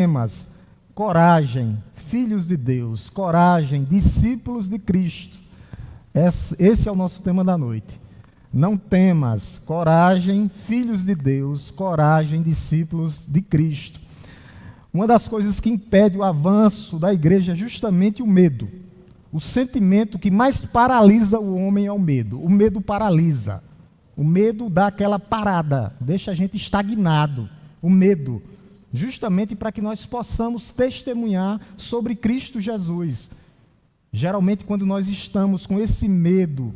temas: coragem, filhos de Deus, coragem, discípulos de Cristo. Esse é o nosso tema da noite. Não temas, coragem, filhos de Deus, coragem, discípulos de Cristo. Uma das coisas que impede o avanço da igreja é justamente o medo. O sentimento que mais paralisa o homem é o medo. O medo paralisa. O medo dá aquela parada, deixa a gente estagnado. O medo, justamente para que nós possamos testemunhar sobre Cristo Jesus. Geralmente, quando nós estamos com esse medo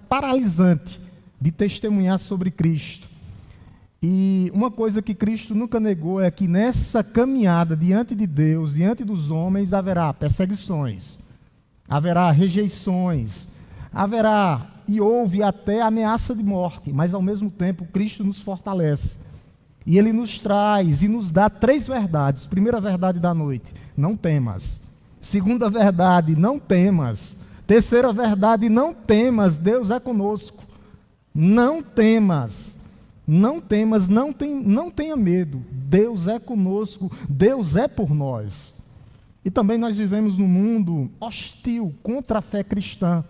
paralisante de testemunhar sobre Cristo. E uma coisa que Cristo nunca negou é que nessa caminhada diante de Deus, diante dos homens, haverá perseguições, haverá rejeições, haverá e houve até ameaça de morte, mas ao mesmo tempo Cristo nos fortalece. E Ele nos traz e nos dá 3 verdades. Primeira verdade da noite: não temas. Segunda verdade: não temas. Terceira verdade: não temas, Deus é conosco. Não temas. Não temas, não tenha medo. Deus é conosco, Deus é por nós. E também nós vivemos num mundo hostil contra a fé cristã.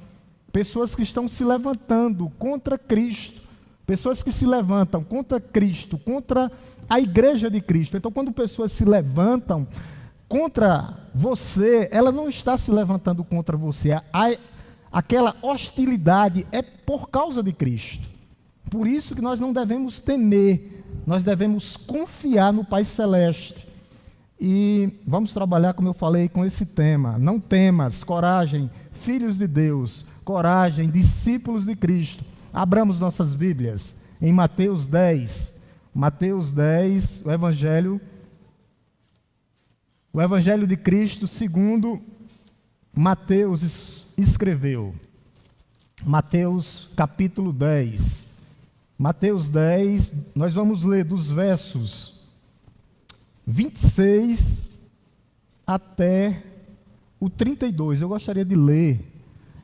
Pessoas que estão se levantando contra Cristo. Pessoas que se levantam contra Cristo, contra a igreja de Cristo. Então, quando pessoas se levantam contra você, ela não está se levantando contra você. Aquela hostilidade é por causa de Cristo. Por isso que nós não devemos temer, nós devemos confiar no Pai Celeste. E vamos trabalhar, como eu falei, com esse tema: não temas, coragem, filhos de Deus, coragem, discípulos de Cristo. Abramos nossas Bíblias em Mateus 10. Mateus 10, o Evangelho de Cristo segundo Mateus escreveu. Mateus capítulo 10. Mateus 10, nós vamos ler dos versos 26 até o 32. Eu gostaria de ler,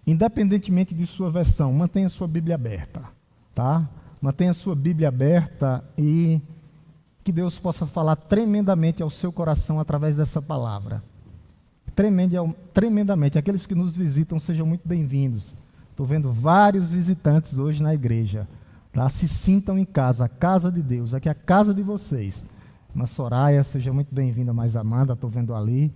independentemente de sua versão. Mantenha sua Bíblia aberta, tá? Mantenha sua Bíblia aberta e que Deus possa falar tremendamente ao seu coração através dessa palavra. Tremendamente. Aqueles que nos visitam, sejam muito bem-vindos. Estou vendo vários visitantes hoje na igreja. Tá? Se sintam em casa, a casa de Deus, aqui é a casa de vocês. Irmã Soraya, seja muito bem-vinda, mais Amanda, estou vendo ali.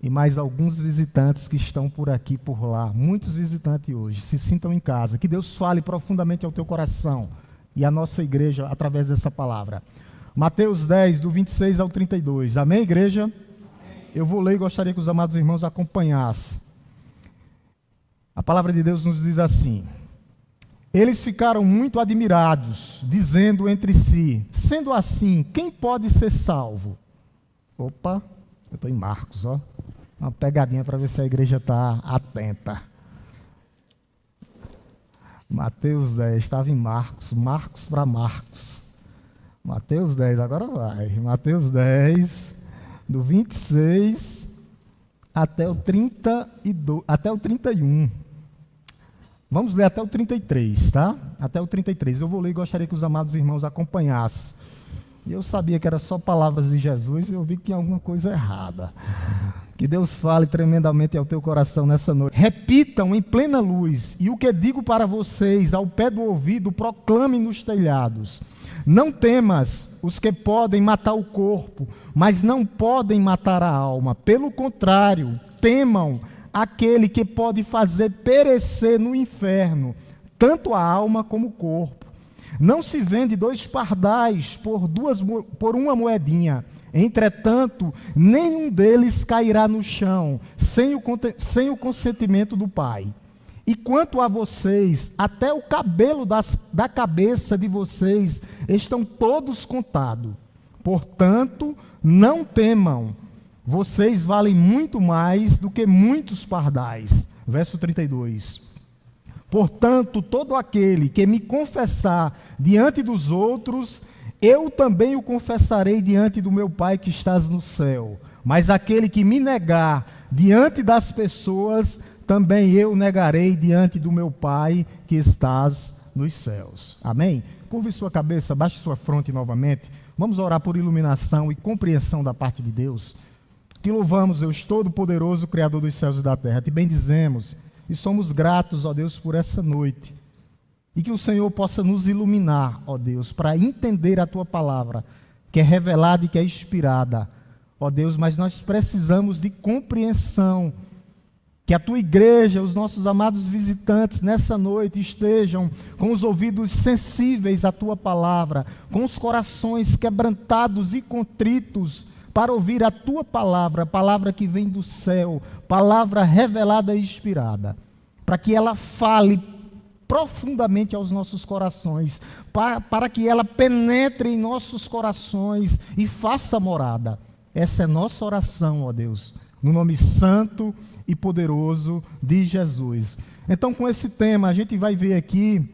E mais alguns visitantes que estão por aqui, por lá. Muitos visitantes hoje. Se sintam em casa. Que Deus fale profundamente ao teu coração e à nossa igreja através dessa palavra. Mateus 10, do 26 ao 32. Amém, igreja? Amém. Eu vou ler e gostaria que os amados irmãos acompanhassem. A palavra de Deus nos diz assim: eles ficaram muito admirados, dizendo entre si: sendo assim, quem pode ser salvo? Opa, eu estou em Marcos, ó. Uma pegadinha para ver se a igreja está atenta. Mateus 10, estava em Marcos, Marcos para Marcos. Mateus 10, agora vai. Mateus 10, do 26 até o 31. Vamos ler até o 33, tá? Até o 33. Eu vou ler e gostaria que os amados irmãos acompanhassem. E eu sabia que era só palavras de Jesus e eu vi que tinha alguma coisa errada. Que Deus fale tremendamente ao teu coração nessa noite. Repitam em plena luz, e o que digo para vocês ao pé do ouvido, proclamem nos telhados. Não temas os que podem matar o corpo, mas não podem matar a alma. Pelo contrário, temam aquele que pode fazer perecer no inferno, tanto a alma como o corpo. Não se vende 2 pardais por uma moedinha. Entretanto, nenhum deles cairá no chão, sem o consentimento do Pai. E quanto a vocês, até o cabelo da cabeça de vocês estão todos contados. Portanto, não temam. Vocês valem muito mais do que muitos pardais. Verso 32. Portanto, todo aquele que me confessar diante dos outros, eu também o confessarei diante do meu Pai que estás no céu. Mas aquele que me negar diante das pessoas, também eu negarei diante do meu Pai que estás nos céus. Amém? Curve sua cabeça, baixe sua fronte novamente. Vamos orar por iluminação e compreensão da parte de Deus. Te louvamos, Deus Todo-Poderoso, Criador dos céus e da terra. Te bendizemos e somos gratos, ó Deus, por essa noite. E que o Senhor possa nos iluminar, ó Deus, para entender a Tua palavra, que é revelada e que é inspirada, ó Deus, mas nós precisamos de compreensão. Que a Tua igreja, os nossos amados visitantes nessa noite estejam com os ouvidos sensíveis à Tua palavra, com os corações quebrantados e contritos para ouvir a Tua palavra, palavra que vem do céu, palavra revelada e inspirada, para que ela fale profundamente aos nossos corações, para que ela penetre em nossos corações e faça morada. Essa é nossa oração, ó Deus, no nome santo e poderoso de Jesus. Então, com esse tema, a gente vai ver aqui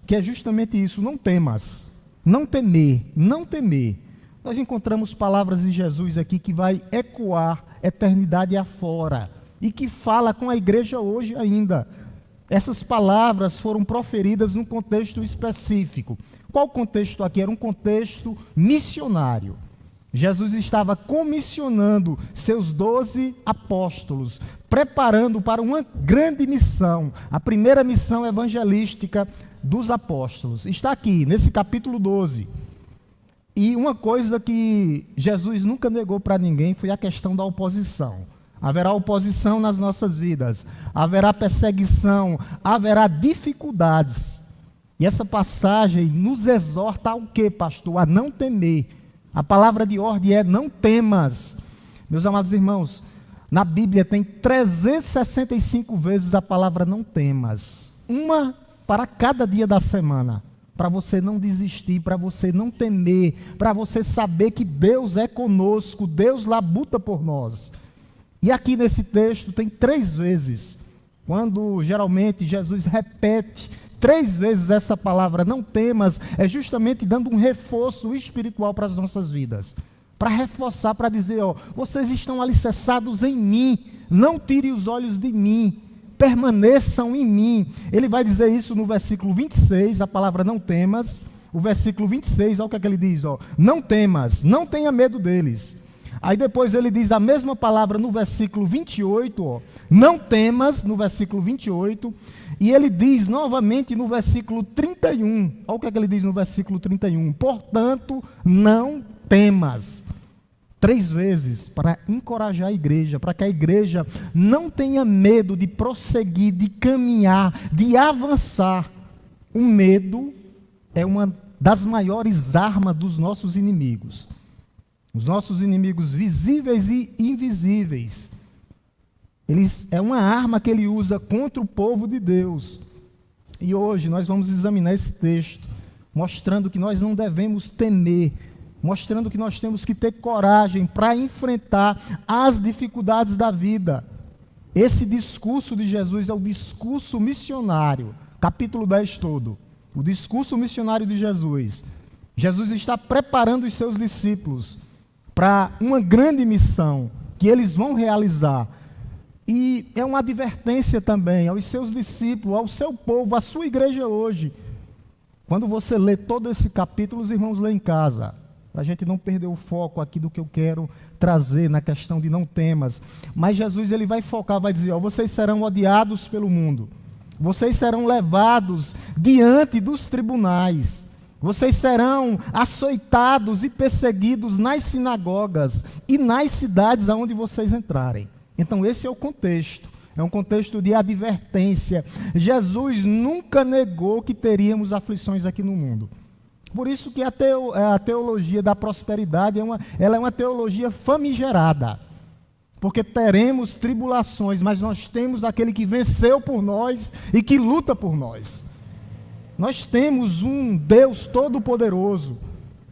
que é justamente isso: não temas, não temer, não temer. Nós encontramos palavras de Jesus aqui que vai ecoar eternidade afora e que fala com a igreja hoje ainda. Essas palavras foram proferidas num contexto específico. Qual contexto aqui? Era um contexto missionário. Jesus estava comissionando seus 12 apóstolos, preparando para uma grande missão, a primeira missão evangelística dos apóstolos. Está aqui, nesse capítulo 12. E uma coisa que Jesus nunca negou para ninguém foi a questão da oposição. Haverá oposição nas nossas vidas, haverá perseguição, haverá dificuldades. E essa passagem nos exorta ao quê, pastor? A não temer. A palavra de ordem é: não temas. Meus amados irmãos, na Bíblia tem 365 vezes a palavra não temas. Uma para cada dia da semana. Para você não desistir, para você não temer, para você saber que Deus é conosco, Deus labuta por nós. E aqui nesse texto tem 3 vezes, quando geralmente Jesus repete 3 vezes essa palavra, não temas, é justamente dando um reforço espiritual para as nossas vidas. Para reforçar, para dizer, ó, vocês estão alicerçados em mim, não tirem os olhos de mim, permaneçam em mim. Ele vai dizer isso no versículo 26, a palavra não temas. O versículo 26, olha o que é que ele diz, ó, não temas, não tenha medo deles. Aí depois ele diz a mesma palavra no versículo 28, ó, não temas, no versículo 28, e ele diz novamente no versículo 31, olha o que é que ele diz no versículo 31, portanto, não temas. 3 vezes, para encorajar a igreja, para que a igreja não tenha medo de prosseguir, de caminhar, de avançar. O medo é uma das maiores armas dos nossos inimigos. Os nossos inimigos visíveis e invisíveis. É uma arma que ele usa contra o povo de Deus. E hoje nós vamos examinar esse texto, mostrando que nós não devemos temer, mostrando que nós temos que ter coragem para enfrentar as dificuldades da vida. Esse discurso de Jesus é o discurso missionário, capítulo 10 todo. O discurso missionário de Jesus. Jesus está preparando os seus discípulos para uma grande missão que eles vão realizar. E é uma advertência também aos seus discípulos, ao seu povo, à sua igreja hoje. Quando você lê todo esse capítulo, os irmãos lê em casa, para a gente não perder o foco aqui do que eu quero trazer na questão de não temas. Mas Jesus ele vai focar, vai dizer, ó, vocês serão odiados pelo mundo, vocês serão levados diante dos tribunais, vocês serão açoitados e perseguidos nas sinagogas e nas cidades aonde vocês entrarem. Então esse é o contexto, é um contexto de advertência. Jesus nunca negou que teríamos aflições aqui no mundo. Por isso que a teologia da prosperidade ela é uma teologia famigerada. Porque teremos tribulações, mas nós temos aquele que venceu por nós e que luta por nós. Nós temos um Deus todo-poderoso.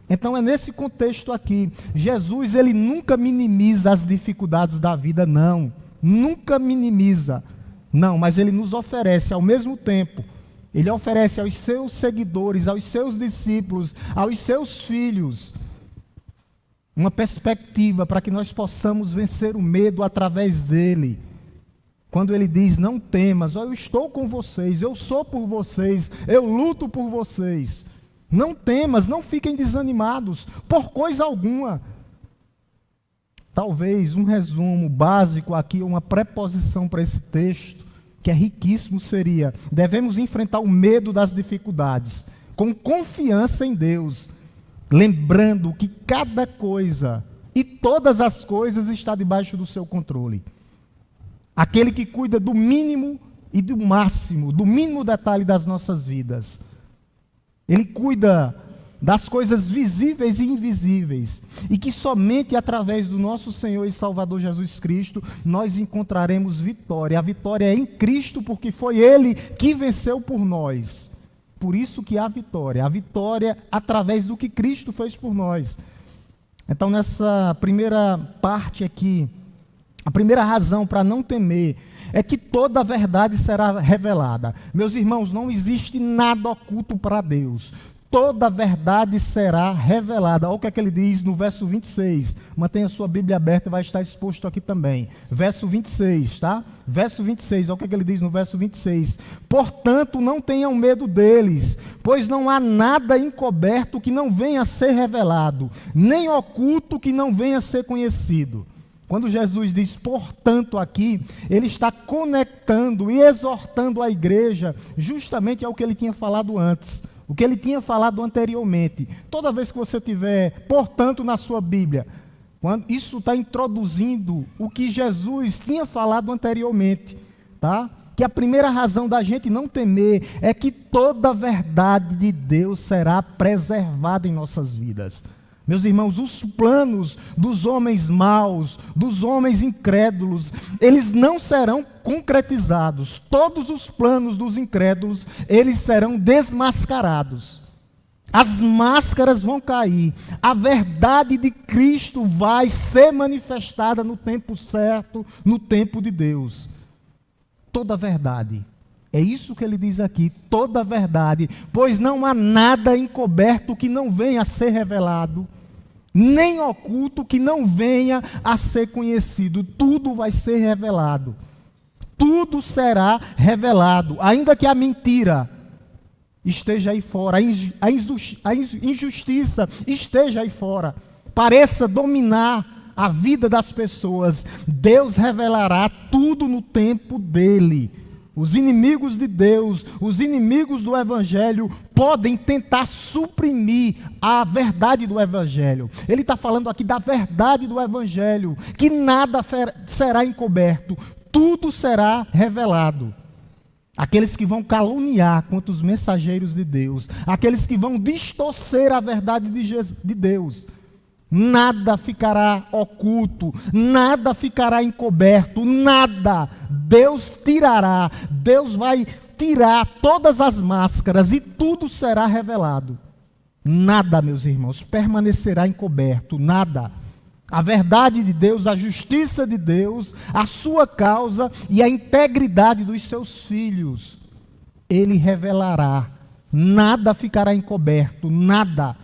Então é nesse contexto aqui. Jesus, ele nunca minimiza as dificuldades da vida, não. Nunca minimiza. Não, mas ele nos oferece ao mesmo tempo. Ele oferece aos seus seguidores, aos seus discípulos, aos seus filhos, uma perspectiva para que nós possamos vencer o medo através dele. Quando ele diz, não temas, eu estou com vocês, eu sou por vocês, eu luto por vocês. Não temas, não fiquem desanimados, por coisa alguma. Talvez um resumo básico aqui, uma preposição para esse texto, que é riquíssimo, seria: devemos enfrentar o medo das dificuldades, com confiança em Deus, lembrando que cada coisa e todas as coisas está debaixo do seu controle. Aquele que cuida do mínimo e do máximo, do mínimo detalhe das nossas vidas. Ele cuida das coisas visíveis e invisíveis, e que somente através do nosso Senhor e Salvador Jesus Cristo nós encontraremos vitória. A vitória é em Cristo, porque foi Ele que venceu por nós. Por isso que há vitória. A vitória através do que Cristo fez por nós. Então, nessa primeira parte aqui, a primeira razão para não temer é que toda a verdade será revelada. Meus irmãos, não existe nada oculto para Deus. Toda a verdade será revelada. Olha o que é que ele diz no verso 26. Mantenha a sua Bíblia aberta, vai estar exposto aqui também. Verso 26, tá? Verso 26, olha o que é que ele diz no verso 26. Portanto, não tenham medo deles, pois não há nada encoberto que não venha a ser revelado, nem oculto que não venha a ser conhecido. Quando Jesus diz portanto aqui, ele está conectando e exortando a igreja justamente ao que ele tinha falado antes, o que ele tinha falado anteriormente. Toda vez que você tiver portanto na sua Bíblia, isso está introduzindo o que Jesus tinha falado anteriormente, tá? Que a primeira razão da gente não temer é que toda a verdade de Deus será preservada em nossas vidas. Meus irmãos, os planos dos homens maus, dos homens incrédulos, eles não serão concretizados. Todos os planos dos incrédulos, eles serão desmascarados. As máscaras vão cair. A verdade de Cristo vai ser manifestada no tempo certo, no tempo de Deus. Toda a verdade. É isso que ele diz aqui, toda a verdade, pois não há nada encoberto que não venha a ser revelado, nem oculto que não venha a ser conhecido. Tudo vai ser revelado. Tudo será revelado, ainda que a mentira esteja aí fora, a injustiça esteja aí fora, pareça dominar a vida das pessoas. Deus revelará tudo no tempo dele. Os inimigos de Deus, os inimigos do Evangelho, podem tentar suprimir a verdade do Evangelho. Ele está falando aqui da verdade do Evangelho, que nada será encoberto, tudo será revelado. Aqueles que vão caluniar contra os mensageiros de Deus, aqueles que vão distorcer a verdade de Deus, nada ficará oculto, nada ficará encoberto, nada. Deus tirará, Deus vai tirar todas as máscaras e tudo será revelado. Nada, meus irmãos, permanecerá encoberto, nada. A verdade de Deus, a justiça de Deus, a sua causa e a integridade dos seus filhos, Ele revelará. Nada ficará encoberto, nada.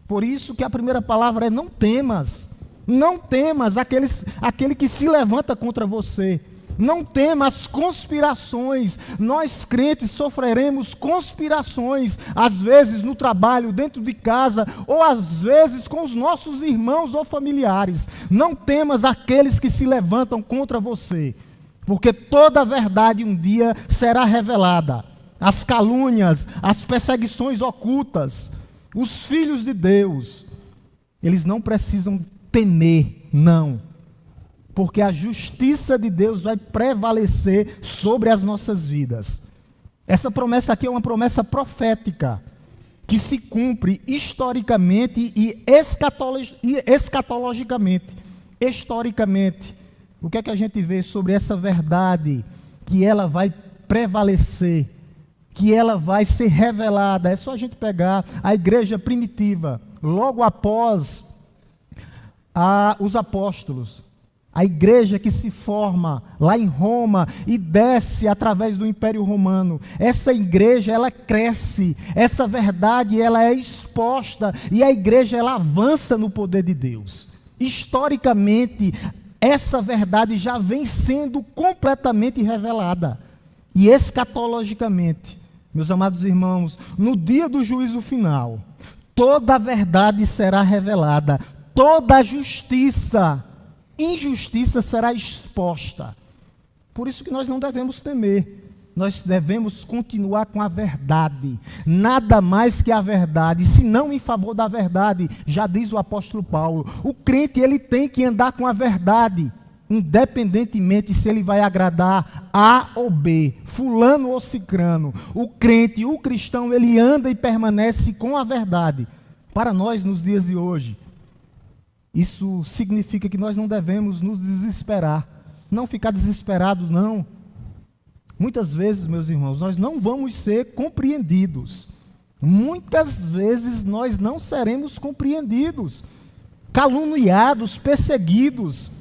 Por isso que a primeira palavra é não temas. Não temas aquele que se levanta contra você. Não temas conspirações. Nós crentes sofreremos conspirações, às vezes no trabalho, dentro de casa, ou às vezes com os nossos irmãos ou familiares. Não temas aqueles que se levantam contra você, porque toda a verdade um dia será revelada. As calúnias, as perseguições ocultas. Os filhos de Deus, eles não precisam temer, não. Porque a justiça de Deus vai prevalecer sobre as nossas vidas. Essa promessa aqui é uma promessa profética, que se cumpre historicamente e escatologicamente. Historicamente, o que é que a gente vê sobre essa verdade? Que ela vai prevalecer, que ela vai ser revelada. É só a gente pegar a igreja primitiva, logo após os apóstolos. A igreja que se forma lá em Roma e desce através do Império Romano. Essa igreja, ela cresce, essa verdade, ela é exposta e a igreja, ela avança no poder de Deus. Historicamente, essa verdade já vem sendo completamente revelada. E escatologicamente, Meus amados irmãos, no dia do juízo final, toda a verdade será revelada, toda a injustiça será exposta. Por isso que nós não devemos temer. Nós devemos continuar com a verdade, nada mais que a verdade, se não em favor da verdade, já diz o apóstolo Paulo. O crente, ele tem que andar com a verdade, independentemente se ele vai agradar A ou B, fulano ou cicrano. O crente, o cristão, ele anda e permanece com a verdade. Para nós, nos dias de hoje, isso significa que nós não devemos nos desesperar, não ficar desesperados, não. Muitas vezes, meus irmãos, nós não vamos ser compreendidos. Muitas vezes nós não seremos compreendidos, caluniados, perseguidos.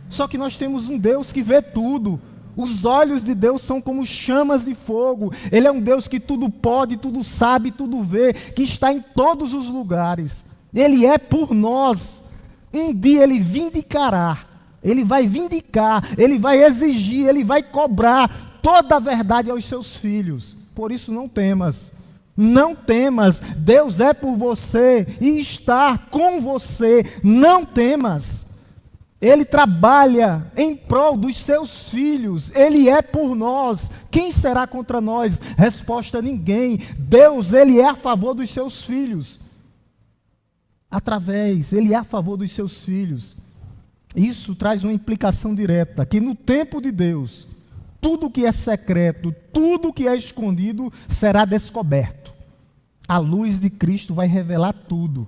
Só que nós temos um Deus que vê tudo. Os olhos de Deus são como chamas de fogo. Ele é um Deus que tudo pode, tudo sabe, tudo vê, que está em todos os lugares. Ele é por nós. Um dia Ele vindicará. Ele vai vindicar, Ele vai exigir, Ele vai cobrar toda a verdade aos seus filhos. Por isso não temas, não temas, Deus é por você e está com você, não temas. Ele trabalha em prol dos seus filhos, Ele é por nós, quem será contra nós? Resposta: ninguém. Deus, Ele é a favor dos seus filhos, Ele é a favor dos seus filhos. Isso traz uma implicação direta, que no tempo de Deus, tudo que é secreto, tudo que é escondido será descoberto. A luz de Cristo vai revelar tudo.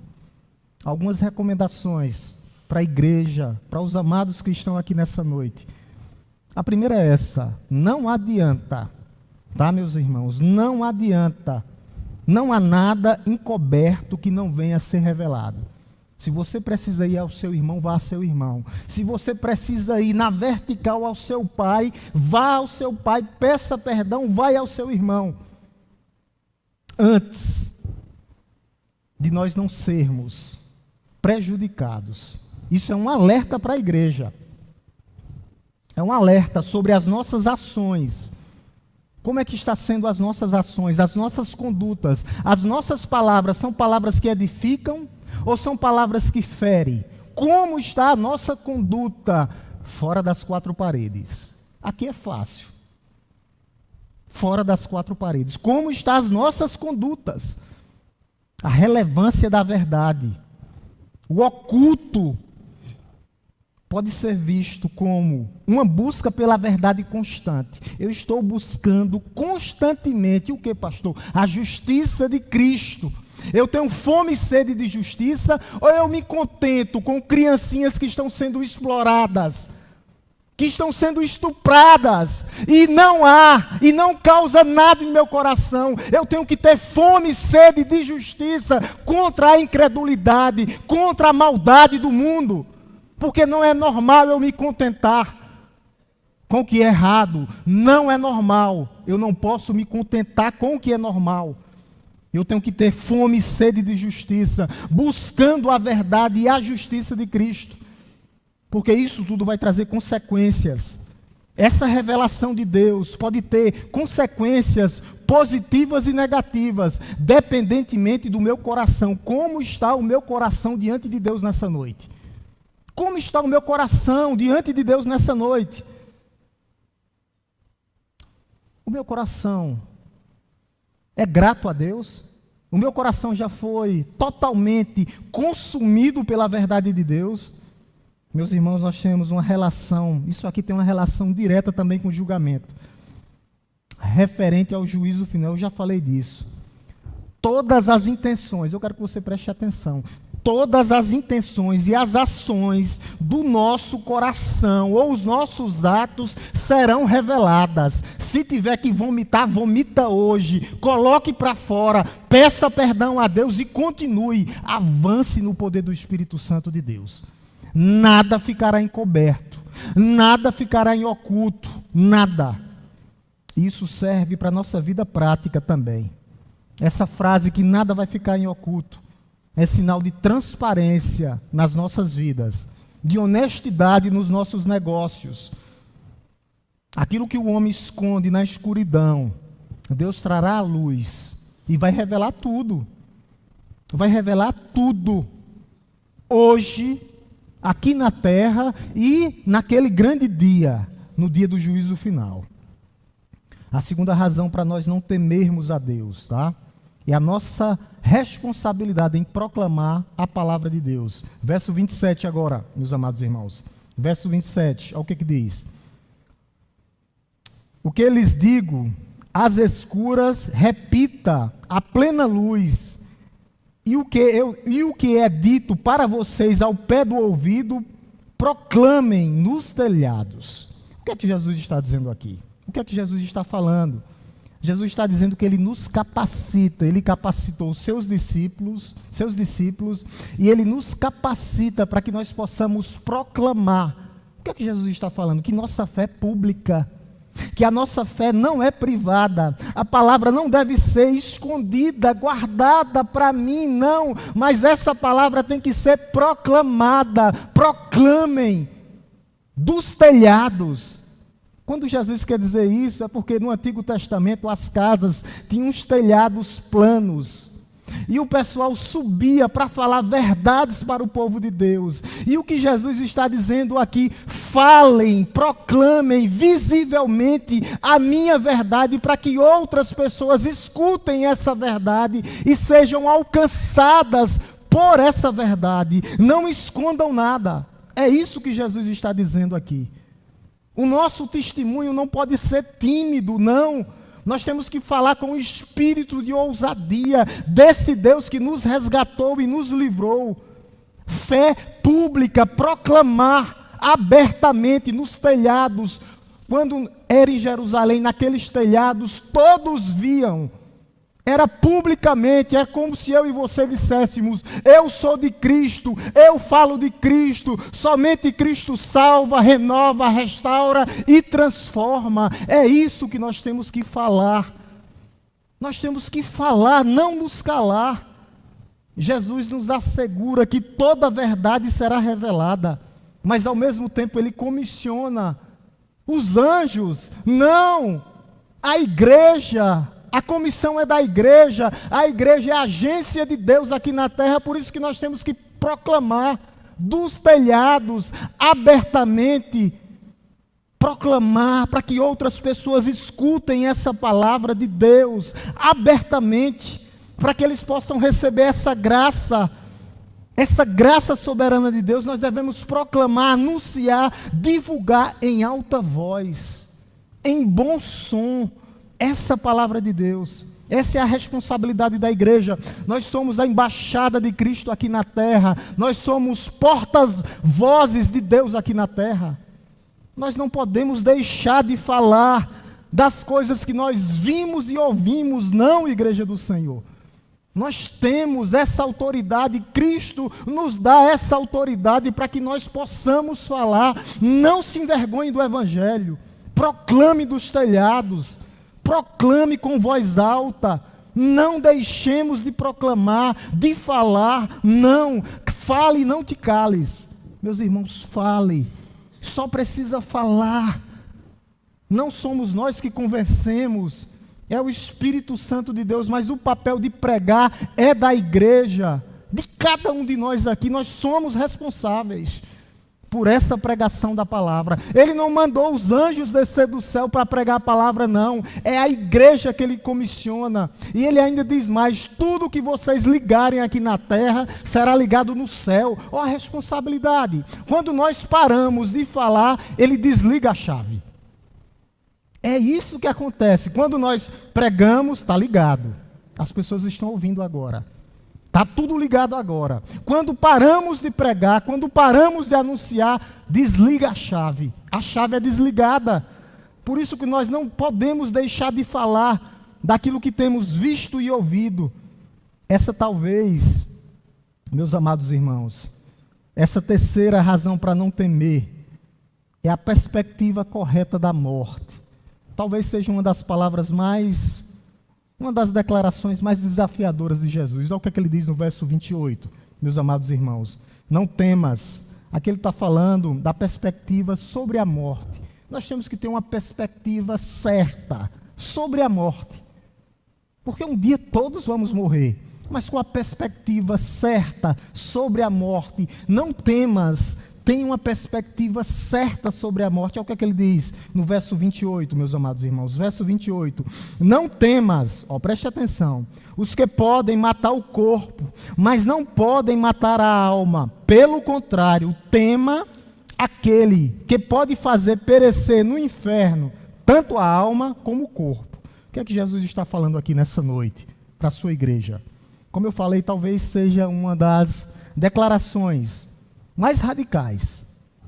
Algumas recomendações para a igreja, para os amados que estão aqui nessa noite. A primeira é essa: não adianta, tá, meus irmãos? Não adianta. Não há nada encoberto que não venha a ser revelado. Se você precisa ir ao seu irmão, vá ao seu irmão. Se você precisa ir na vertical ao seu pai, vá ao seu pai, peça perdão, vai ao seu irmão. Antes de nós não sermos prejudicados. Isso é um alerta para a igreja. É um alerta sobre as nossas ações. Como é que está sendo as nossas ações, as nossas condutas? As nossas palavras são palavras que edificam ou são palavras que ferem? Como está a nossa conduta fora das quatro paredes? Aqui é fácil. Fora das quatro paredes. Como estão as nossas condutas? A relevância da verdade. O oculto pode ser visto como uma busca pela verdade constante. Eu estou buscando constantemente o que, pastor? A justiça de Cristo. Eu tenho fome e sede de justiça, ou eu me contento com criancinhas que estão sendo exploradas, que estão sendo estupradas, e não causa nada em meu coração? Eu tenho que ter fome e sede de justiça contra a incredulidade, contra a maldade do mundo, porque não é normal eu me contentar com o que é errado. Não é normal, eu não posso me contentar com o que é normal. Eu tenho que ter fome e sede de justiça, buscando a verdade e a justiça de Cristo, porque isso tudo vai trazer consequências. Essa revelação de Deus pode ter consequências positivas e negativas, dependentemente do meu coração. Como está o meu coração diante de Deus nessa noite? Como está o meu coração diante de Deus nessa noite? O meu coração é grato a Deus? O meu coração já foi totalmente consumido pela verdade de Deus? Meus irmãos, nós temos uma relação, isso aqui tem uma relação direta também com o julgamento, referente ao juízo final. Eu já falei disso. Todas as intenções, eu quero que você preste atenção, todas as intenções e as ações do nosso coração ou os nossos atos serão reveladas. Se tiver que vomitar, vomita hoje, coloque para fora, peça perdão a Deus e continue, avance no poder do Espírito Santo de Deus. Nada ficará encoberto, nada ficará em oculto, nada. Isso serve para a nossa vida prática também. Essa frase que nada vai ficar em oculto é sinal de transparência nas nossas vidas, de honestidade nos nossos negócios. Aquilo que o homem esconde na escuridão, Deus trará a luz e vai revelar tudo. Vai revelar tudo. Hoje, aqui na terra e naquele grande dia, no dia do juízo final. A segunda razão para nós não temermos a Deus, tá? É a nossa responsabilidade em proclamar a palavra de Deus. Verso 27 agora, meus amados irmãos. Verso 27, olha o que diz. O que lhes digo, às escuras, repita, à plena luz. E o que é dito para vocês ao pé do ouvido, proclamem nos telhados. O que é que Jesus está dizendo aqui? O que é que Jesus está falando? Jesus está dizendo que Ele nos capacita, Ele capacitou os seus discípulos, e Ele nos capacita para que nós possamos proclamar. O que é que Jesus está falando? Que nossa fé é pública, que a nossa fé não é privada, a palavra não deve ser escondida, guardada para mim, não, mas essa palavra tem que ser proclamada. Proclamem dos telhados. Quando Jesus quer dizer isso, é porque no Antigo Testamento as casas tinham uns telhados planos. E o pessoal subia para falar verdades para o povo de Deus. E o que Jesus está dizendo aqui, falem, proclamem visivelmente a minha verdade, para que outras pessoas escutem essa verdade e sejam alcançadas por essa verdade. Não escondam nada. É isso que Jesus está dizendo aqui. O nosso testemunho não pode ser tímido, não. Nós temos que falar com o espírito de ousadia desse Deus que nos resgatou e nos livrou. Fé pública, proclamar abertamente nos telhados. Quando era em Jerusalém, naqueles telhados, todos viam. Era publicamente, é como se eu e você disséssemos: eu sou de Cristo, eu falo de Cristo, somente Cristo salva, renova, restaura e transforma. É isso que nós temos que falar. Nós temos que falar, não nos calar. Jesus nos assegura que toda a verdade será revelada, mas ao mesmo tempo Ele comissiona os anjos, não, a igreja. A comissão é da igreja, a igreja é a agência de Deus aqui na terra, por isso que nós temos que proclamar dos telhados, abertamente, proclamar para que outras pessoas escutem essa palavra de Deus, abertamente, para que eles possam receber essa graça soberana de Deus. Nós devemos proclamar, anunciar, divulgar em alta voz, em bom som, essa palavra de Deus. Essa é a responsabilidade da igreja. Nós somos a embaixada de Cristo aqui na terra. Nós somos portas-vozes de Deus aqui na terra. Nós não podemos deixar de falar das coisas que nós vimos e ouvimos, não, igreja do Senhor. Nós temos essa autoridade, Cristo nos dá essa autoridade para que nós possamos falar. Não se envergonhe do Evangelho. Proclame dos telhados. Proclame com voz alta, não deixemos de proclamar, de falar, não, fale e não te cales. Meus irmãos, fale, só precisa falar. Não somos nós que convencemos, é o Espírito Santo de Deus, mas o papel de pregar é da igreja, de cada um de nós aqui. Nós somos responsáveis por essa pregação da palavra. Ele não mandou os anjos descer do céu para pregar a palavra, não. É a igreja que Ele comissiona. E Ele ainda diz mais: tudo que vocês ligarem aqui na terra será ligado no céu. Olha a responsabilidade. Quando nós paramos de falar, Ele desliga a chave. É isso que acontece. Quando nós pregamos, está ligado. As pessoas estão ouvindo agora. Está tudo ligado agora. Quando paramos de pregar, quando paramos de anunciar, desliga a chave. A chave é desligada. Por isso que nós não podemos deixar de falar daquilo que temos visto e ouvido. Essa talvez, meus amados irmãos, essa terceira razão para não temer é a perspectiva correta da morte. Talvez seja uma das declarações mais desafiadoras de Jesus. Olha o que é que ele diz no verso 28, meus amados irmãos. Não temas. Aqui ele está falando da perspectiva sobre a morte. Nós temos que ter uma perspectiva certa sobre a morte. Porque um dia todos vamos morrer, mas com a perspectiva certa sobre a morte. Não temas, tem uma perspectiva certa sobre a morte. Olha o que é que ele diz no verso 28, meus amados irmãos. Verso 28. Não temas, preste atenção, os que podem matar o corpo, mas não podem matar a alma. Pelo contrário, tema aquele que pode fazer perecer no inferno tanto a alma como o corpo. O que é que Jesus está falando aqui nessa noite para a sua igreja? Como eu falei, talvez seja uma das declarações mais radicais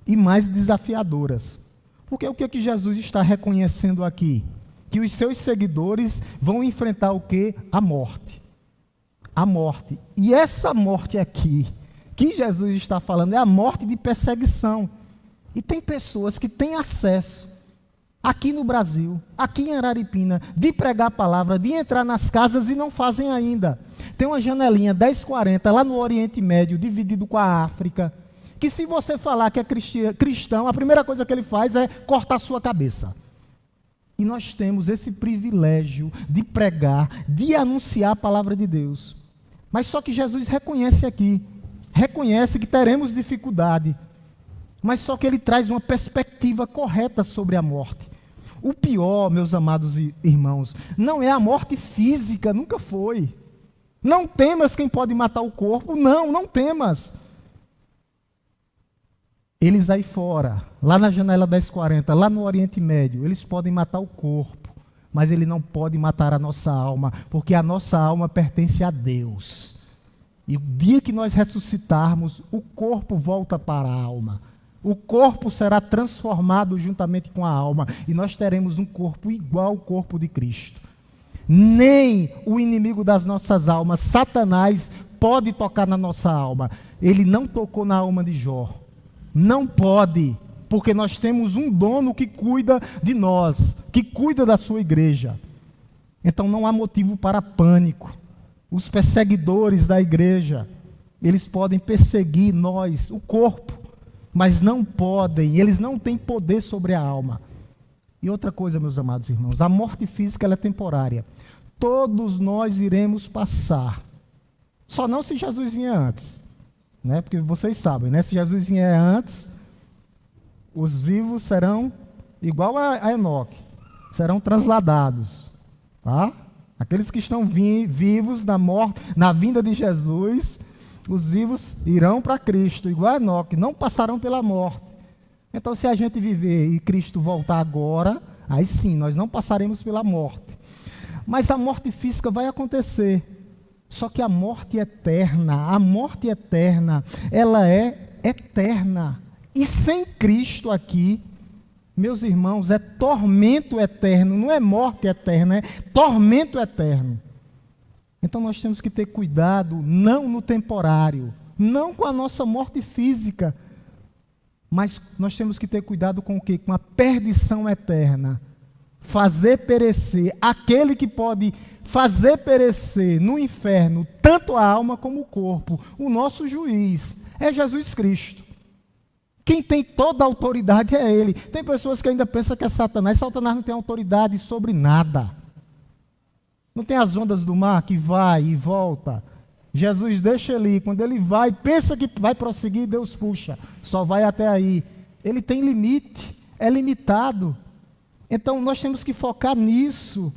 e mais desafiadoras. Porque o que é que Jesus está reconhecendo aqui? Que os seus seguidores vão enfrentar o quê? A morte. A morte. E essa morte aqui, que Jesus está falando, é a morte de perseguição. E tem pessoas que têm acesso, aqui no Brasil, aqui em Araripina, de pregar a palavra, de entrar nas casas e não fazem ainda. Tem uma janelinha 1040 lá no Oriente Médio, dividido com a África, que se você falar que é cristão, a primeira coisa que ele faz é cortar sua cabeça. E nós temos esse privilégio de pregar, de anunciar a palavra de Deus. Mas só que Jesus reconhece aqui, reconhece que teremos dificuldade, mas só que ele traz uma perspectiva correta sobre a morte. O pior, meus amados irmãos, não é a morte física, nunca foi. Não temas quem pode matar o corpo, não temas. Eles aí fora, lá na janela 1040, lá no Oriente Médio, eles podem matar o corpo, mas ele não pode matar a nossa alma, porque a nossa alma pertence a Deus. E o dia que nós ressuscitarmos, o corpo volta para a alma. O corpo será transformado juntamente com a alma, e nós teremos um corpo igual ao corpo de Cristo. Nem o inimigo das nossas almas, Satanás, pode tocar na nossa alma. Ele não tocou na alma de Jó. Não pode, porque nós temos um dono que cuida de nós, que cuida da sua igreja. Então não há motivo para pânico. Os perseguidores da igreja, eles podem perseguir nós, o corpo, mas não podem, eles não têm poder sobre a alma. E outra coisa, meus amados irmãos, a morte física ela é temporária. Todos nós iremos passar. Só não se Jesus vier antes, né? Porque vocês sabem, né? Se Jesus vier antes, os vivos serão igual a Enoque, serão transladados, tá? Aqueles que estão vivos na morte, na vinda de Jesus, os vivos irão para Cristo, igual a Enoque, não passarão pela morte. Então, se a gente viver e Cristo voltar agora, aí sim, nós não passaremos pela morte. Mas a morte física vai acontecer. Só que a morte eterna, ela é eterna. E sem Cristo aqui, meus irmãos, é tormento eterno, não é morte eterna, é tormento eterno. Então nós temos que ter cuidado, não no temporário, não com a nossa morte física, mas nós temos que ter cuidado com o quê? Com a perdição eterna. Fazer perecer, aquele que pode fazer perecer no inferno tanto a alma como o corpo, o nosso juiz é Jesus Cristo. Quem tem toda a autoridade é Ele. Tem pessoas que ainda pensam que é Satanás. Satanás não tem autoridade sobre nada. Não tem as ondas do mar que vai e volta. Jesus deixa ele ir. Quando ele vai, pensa que vai prosseguir, Deus puxa. Só vai até aí. Ele tem limite, é limitado. Então nós temos que focar nisso.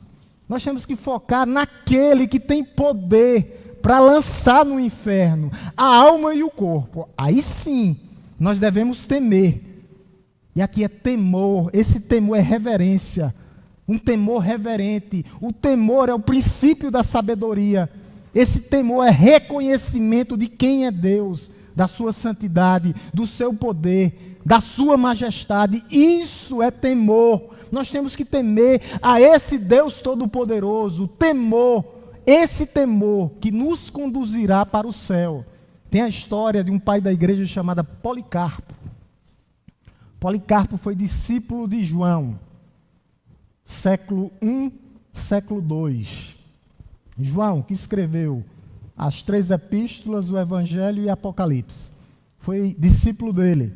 Nós temos que focar naquele que tem poder para lançar no inferno a alma e o corpo. Aí sim, nós devemos temer. E aqui é temor. Esse temor é reverência. Um temor reverente. O temor é o princípio da sabedoria. Esse temor é reconhecimento de quem é Deus, da sua santidade, do seu poder, da sua majestade. Isso é temor. Nós temos que temer a esse Deus Todo-Poderoso. Temor, esse temor que nos conduzirá para o céu. Tem a história de um pai da igreja chamado Policarpo. Policarpo foi discípulo de João. Século I, século II. João, que escreveu as 3 epístolas, o Evangelho e Apocalipse. Foi discípulo dele.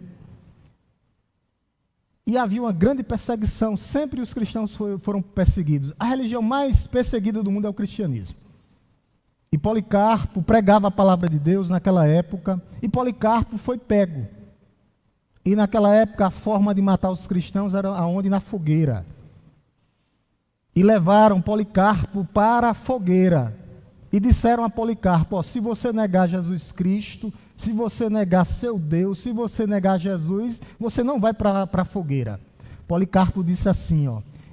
E havia uma grande perseguição, sempre os cristãos foram perseguidos. A religião mais perseguida do mundo é o cristianismo. E Policarpo pregava a palavra de Deus naquela época, e Policarpo foi pego. E naquela época a forma de matar os cristãos era aonde? Na fogueira. E levaram Policarpo para a fogueira. E disseram a Policarpo, se você negar Jesus Cristo, se você negar seu Deus, se você negar Jesus, você não vai para a fogueira. Policarpo disse assim,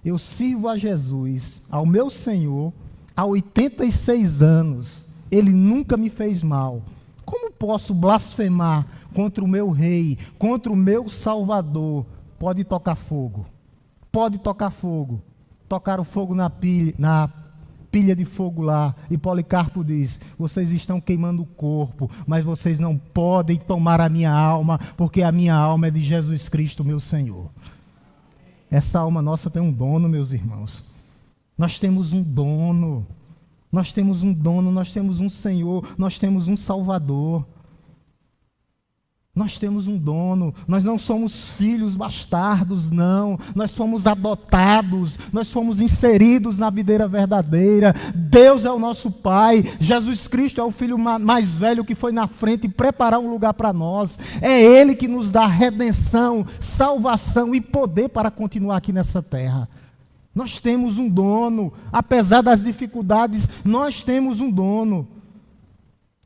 eu sirvo a Jesus, ao meu Senhor, há 86 anos. Ele nunca me fez mal. Como posso blasfemar contra o meu rei, contra o meu Salvador? Pode tocar fogo. Pode tocar fogo. Tocaram fogo na pilha de fogo lá, e Policarpo diz, vocês estão queimando o corpo, mas vocês não podem tomar a minha alma, porque a minha alma é de Jesus Cristo, meu Senhor. Essa alma nossa tem um dono, meus irmãos. Nós temos um dono, nós temos um dono, nós temos um Senhor, nós temos um Salvador. Nós temos um dono, nós não somos filhos bastardos, não. Nós fomos adotados, nós fomos inseridos na videira verdadeira. Deus é o nosso Pai, Jesus Cristo é o Filho mais velho que foi na frente e preparar um lugar para nós. É Ele que nos dá redenção, salvação e poder para continuar aqui nessa terra. Nós temos um dono, apesar das dificuldades, nós temos um dono.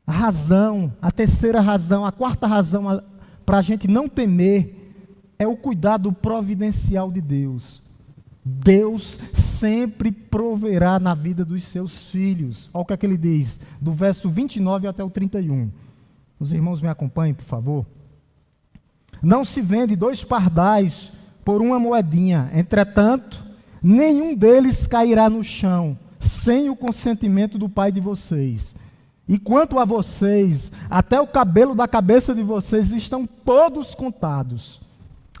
A razão, a terceira razão, a quarta razão para a gente não temer é o cuidado providencial de Deus. Deus sempre proverá na vida dos seus filhos. Olha o que é que ele diz, do verso 29 até o 31. Os irmãos me acompanhem, por favor. Não se vende 2 pardais por uma moedinha, entretanto, nenhum deles cairá no chão, sem o consentimento do Pai de vocês. E quanto a vocês, até o cabelo da cabeça de vocês estão todos contados.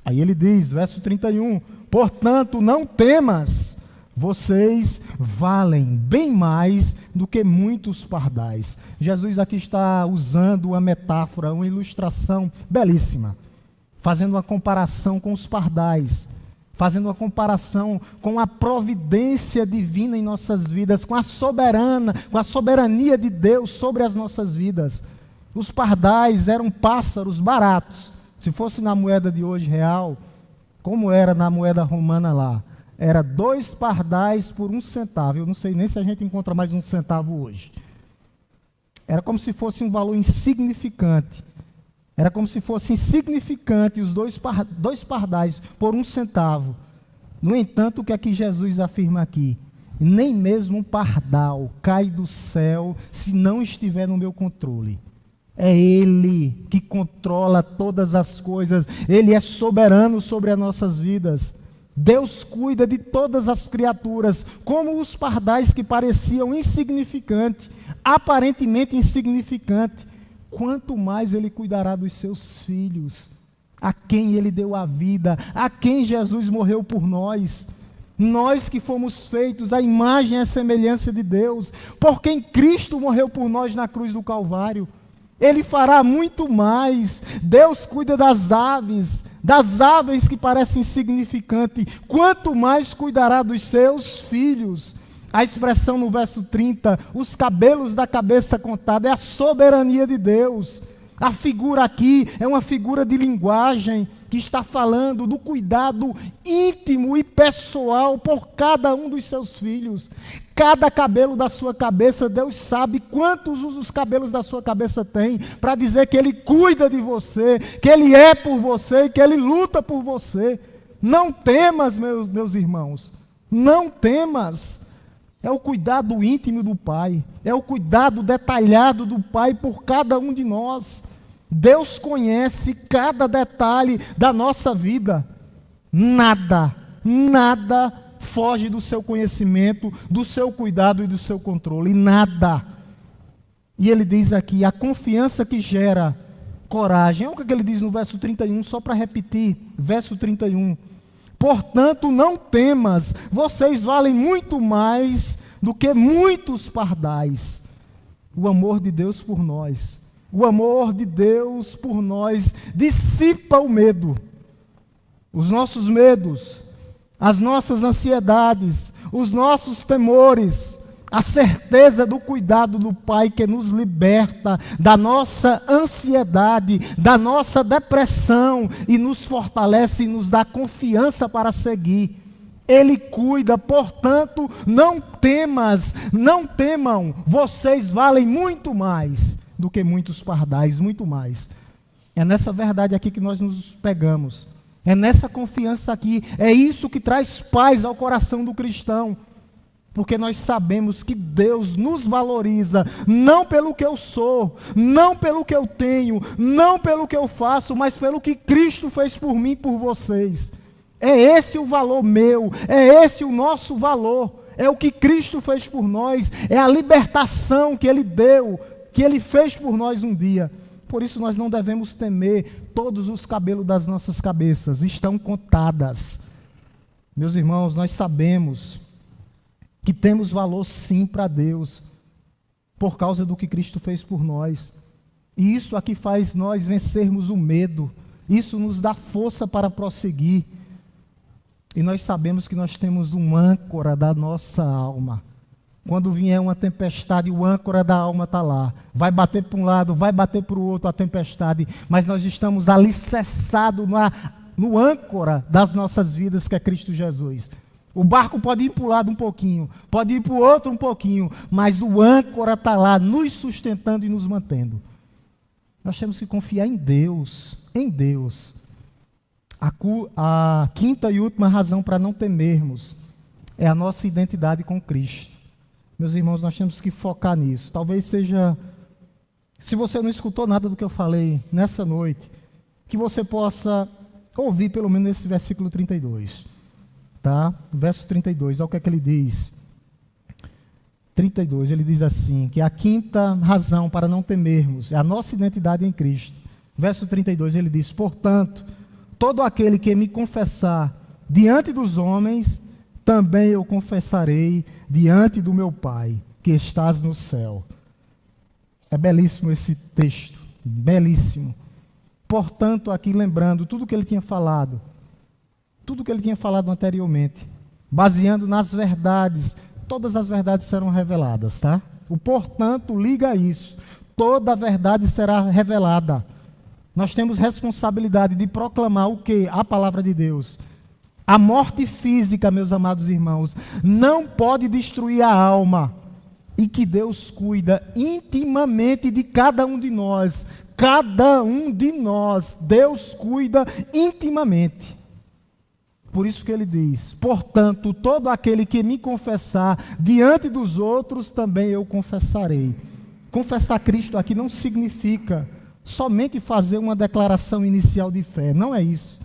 Aí ele diz, verso 31, portanto, não temas, vocês valem bem mais do que muitos pardais. Jesus aqui está usando uma metáfora, uma ilustração belíssima, fazendo uma comparação com os pardais, fazendo uma comparação com a providência divina em nossas vidas, com a soberania de Deus sobre as nossas vidas. Os pardais eram pássaros baratos. Se fosse na moeda de hoje real, como era na moeda romana lá, era 2 pardais por 1 centavo. Eu não sei nem se a gente encontra mais 1 centavo hoje. Era como se fosse um valor insignificante. Era como se fosse insignificante os 2 pardais por 1 centavo. No entanto, o que é que Jesus afirma aqui? Nem mesmo um pardal cai do céu se não estiver no meu controle. É Ele que controla todas as coisas. Ele é soberano sobre as nossas vidas. Deus cuida de todas as criaturas, como os pardais que pareciam insignificantes, aparentemente insignificantes. Quanto mais Ele cuidará dos seus filhos, a quem Ele deu a vida, a quem Jesus morreu por nós. Nós que fomos feitos à imagem e à semelhança de Deus, por quem Cristo morreu por nós na cruz do Calvário. Ele fará muito mais. Deus cuida das aves que parecem insignificantes, quanto mais cuidará dos seus filhos. A expressão no verso 30, os cabelos da cabeça contada, é a soberania de Deus. A figura aqui é uma figura de linguagem que está falando do cuidado íntimo e pessoal por cada um dos seus filhos. Cada cabelo da sua cabeça, Deus sabe quantos os cabelos da sua cabeça tem, para dizer que Ele cuida de você, que Ele é por você, que Ele luta por você. Não temas, meus irmãos, não temas. É o cuidado íntimo do Pai, é o cuidado detalhado do Pai por cada um de nós. Deus conhece cada detalhe da nossa vida. Nada foge do seu conhecimento, do seu cuidado e do seu controle. Nada. E ele diz aqui, a confiança que gera coragem. Olha o que ele diz no verso 31, só para repetir, verso 31. Portanto, não temas, vocês valem muito mais do que muitos pardais. O amor de Deus por nós, o amor de Deus por nós dissipa o medo. os nossos medos, as nossas ansiedades, os nossos temores, a certeza do cuidado do Pai que nos liberta da nossa ansiedade, da nossa depressão e nos fortalece e nos dá confiança para seguir. Ele cuida, portanto, não temas, não temam, vocês valem muito mais do que muitos pardais, muito mais. É nessa verdade aqui que nós nos pegamos, é nessa confiança aqui, é isso que traz paz ao coração do cristão, porque nós sabemos que Deus nos valoriza, não pelo que eu sou, não pelo que eu tenho, não pelo que eu faço, mas pelo que Cristo fez por mim e por vocês. É esse o valor meu, é esse o nosso valor, é o que Cristo fez por nós, é a libertação que Ele deu, que Ele fez por nós um dia. Por isso nós não devemos temer, todos os cabelos das nossas cabeças estão contadas. Meus irmãos, nós sabemos que temos valor sim para Deus, por causa do que Cristo fez por nós. E isso aqui faz nós vencermos o medo, isso nos dá força para prosseguir. E nós sabemos que nós temos um âncora da nossa alma. Quando vier uma tempestade, o âncora da alma está lá. Vai bater para um lado, vai bater para o outro a tempestade, mas nós estamos alicerçados no âncora das nossas vidas, que é Cristo Jesus. O barco pode ir para um lado um pouquinho, pode ir para o outro um pouquinho, mas o âncora está lá, nos sustentando e nos mantendo. Nós temos que confiar em Deus, em Deus. A quinta e última razão para não temermos é a nossa identidade com Cristo. Meus irmãos, nós temos que focar nisso. Talvez seja, se você não escutou nada do que eu falei nessa noite, que você possa ouvir pelo menos esse versículo 32. Tá? Verso 32, olha o que é que ele diz. 32, ele diz assim, que a quinta razão para não temermos é a nossa identidade em Cristo. Verso 32, ele diz, portanto, todo aquele que me confessar diante dos homens, também eu confessarei diante do meu Pai, que estás no céu. É belíssimo esse texto, belíssimo. Portanto, aqui lembrando tudo que ele tinha falado, anteriormente, baseando nas verdades, todas as verdades serão reveladas, tá? O portanto liga a isso, toda a verdade será revelada. Nós temos responsabilidade de proclamar o quê? A palavra de Deus. A morte física, meus amados irmãos, não pode destruir a alma, e que Deus cuida intimamente de cada um de nós. Cada um de nós, Deus cuida intimamente. Por isso que ele diz, portanto, todo aquele que me confessar diante dos outros, também eu confessarei. Confessar Cristo aqui não significa somente fazer uma declaração inicial de fé, não é isso.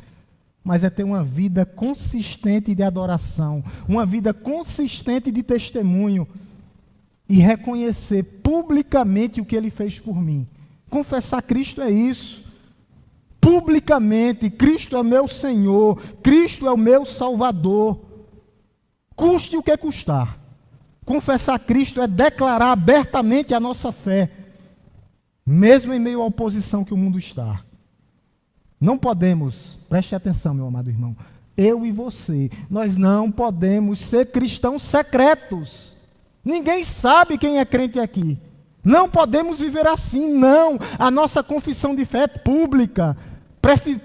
Mas é ter uma vida consistente de adoração, uma vida consistente de testemunho e reconhecer publicamente o que Ele fez por mim. Confessar Cristo é isso. Publicamente, Cristo é meu Senhor, Cristo é o meu Salvador. Custe o que custar. Confessar Cristo é declarar abertamente a nossa fé, mesmo em meio à oposição que o mundo está. Não podemos, preste atenção, meu amado irmão, eu e você, nós não podemos ser cristãos secretos. Ninguém sabe quem é crente aqui. Não podemos viver assim, não. A nossa confissão de fé é pública.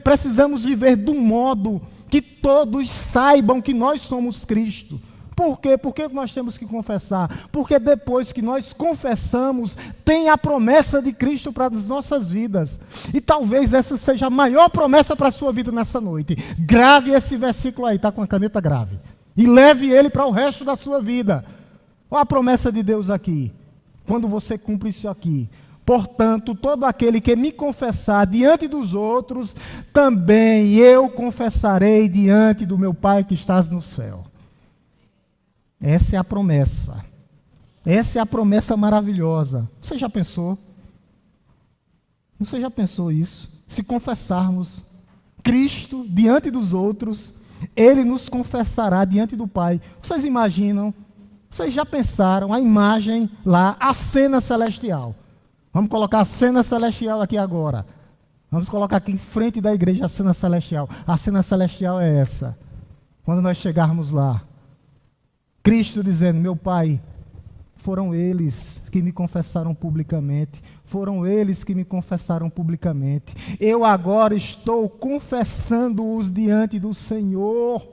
Precisamos viver de um modo que todos saibam que nós somos Cristo. Por quê? Por que nós temos que confessar? Porque depois que nós confessamos, tem a promessa de Cristo para as nossas vidas. E talvez essa seja a maior promessa para a sua vida nessa noite. Grave esse versículo aí, está com a caneta grave. E leve ele para o resto da sua vida. Olha a promessa de Deus aqui. Quando você cumpre isso aqui. Portanto, todo aquele que me confessar diante dos outros, também eu confessarei diante do meu Pai que estás no céu. Essa é a promessa. Essa é a promessa maravilhosa. Você já pensou? Você já pensou isso? Se confessarmos Cristo diante dos outros, Ele nos confessará diante do Pai. Vocês imaginam? Vocês já pensaram a imagem lá, a cena celestial? Vamos colocar a cena celestial aqui agora. Vamos colocar aqui em frente da igreja a cena celestial. A cena celestial é essa. Quando nós chegarmos lá, Cristo dizendo: meu Pai, foram eles que me confessaram publicamente. Foram eles que me confessaram publicamente. Eu agora estou confessando-os diante do Senhor.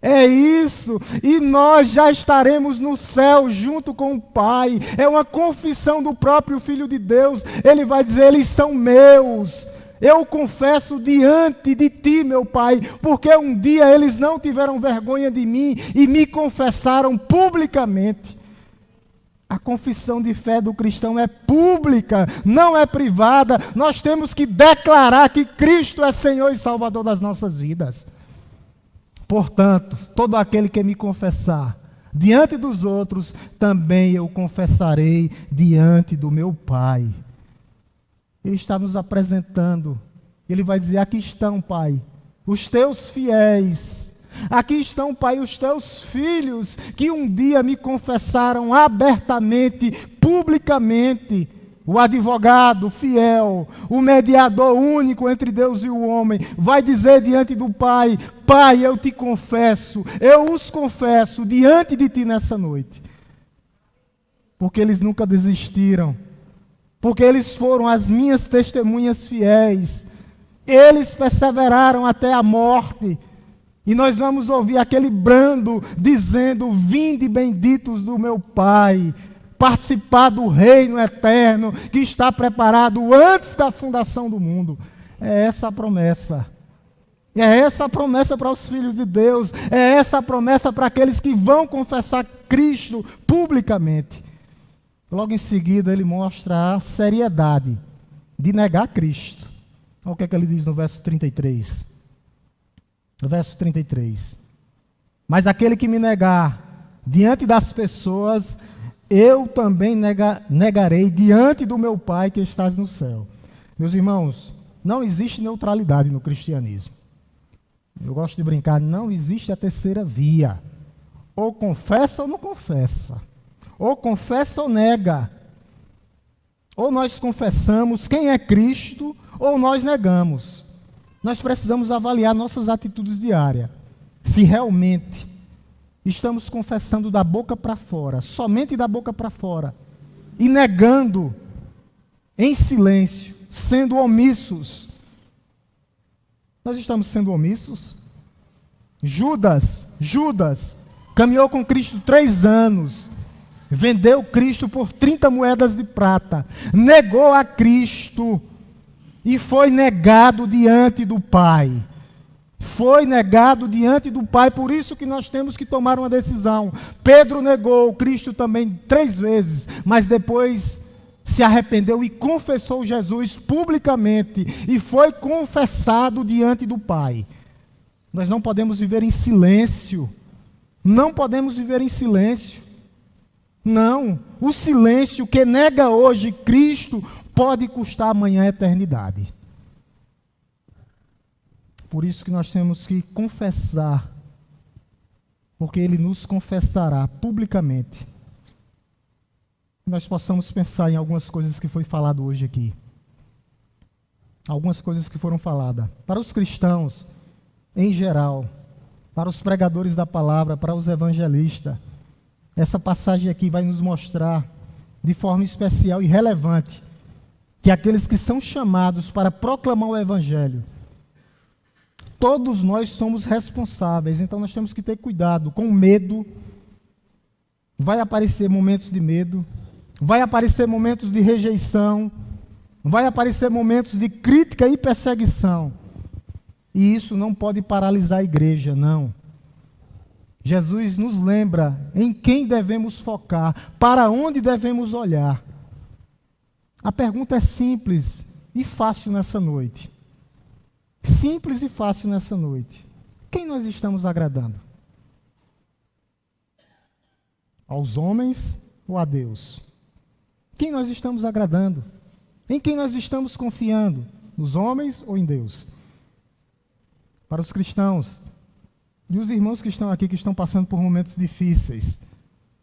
É isso. E nós já estaremos no céu junto com o Pai. É uma confissão do próprio Filho de Deus. Ele vai dizer: eles são meus. Eu confesso diante de ti, meu Pai, porque um dia eles não tiveram vergonha de mim e me confessaram publicamente. A confissão de fé do cristão é pública, não é privada. Nós temos que declarar que Cristo é Senhor e Salvador das nossas vidas. Portanto, todo aquele que me confessar diante dos outros, também eu confessarei diante do meu Pai. Ele está nos apresentando. Ele vai dizer: aqui estão, Pai, os teus fiéis. Aqui estão, Pai, os teus filhos, que um dia me confessaram abertamente, publicamente. O advogado fiel, o mediador único entre Deus e o homem, vai dizer diante do Pai: Pai, eu te confesso, eu os confesso diante de ti nessa noite. Porque eles nunca desistiram. Porque eles foram as minhas testemunhas fiéis. Eles perseveraram até a morte. E nós vamos ouvir aquele brando dizendo: vinde benditos do meu Pai, participar do reino eterno que está preparado antes da fundação do mundo. É essa a promessa. É essa a promessa para os filhos de Deus. É essa a promessa para aqueles que vão confessar Cristo publicamente. Logo em seguida ele mostra a seriedade de negar Cristo. Olha o que é que ele diz no verso 33. No verso 33. Mas aquele que me negar diante das pessoas, eu também negarei diante do meu Pai que estás no céu. Meus irmãos, não existe neutralidade no cristianismo. Eu gosto de brincar, não existe a terceira via. Ou confessa ou não confessa. Ou confessa ou nega. Ou nós confessamos quem é Cristo, ou nós negamos. Nós precisamos avaliar nossas atitudes diárias. Se realmente estamos confessando da boca para fora, somente da boca para fora, e negando em silêncio, sendo omissos. Nós estamos sendo omissos? Judas caminhou com Cristo 3 anos. Vendeu Cristo por 30 moedas de prata, negou a Cristo e foi negado diante do Pai. Foi negado diante do Pai, por isso que nós temos que tomar uma decisão. Pedro negou Cristo também 3 vezes, mas depois se arrependeu e confessou Jesus publicamente e foi confessado diante do Pai. Nós não podemos viver em silêncio. Não podemos viver em silêncio. Não, o silêncio que nega hoje Cristo pode custar amanhã a eternidade. Por isso que nós temos que confessar, porque Ele nos confessará publicamente. Nós possamos pensar em algumas coisas que foi falado hoje aqui. Algumas coisas que foram faladas. Para os cristãos, em geral, para os pregadores da palavra, para os evangelistas, essa passagem aqui vai nos mostrar, de forma especial e relevante, que aqueles que são chamados para proclamar o Evangelho, todos nós somos responsáveis, então nós temos que ter cuidado com medo. Vai aparecer momentos de medo, vai aparecer momentos de rejeição, vai aparecer momentos de crítica e perseguição, e isso não pode paralisar a igreja, não. Jesus nos lembra em quem devemos focar, para onde devemos olhar. A pergunta é simples e fácil nessa noite. Simples e fácil nessa noite. Quem nós estamos agradando? Aos homens ou a Deus? Quem nós estamos agradando? Em quem nós estamos confiando? Nos homens ou em Deus? Para os cristãos, e os irmãos que estão aqui, que estão passando por momentos difíceis,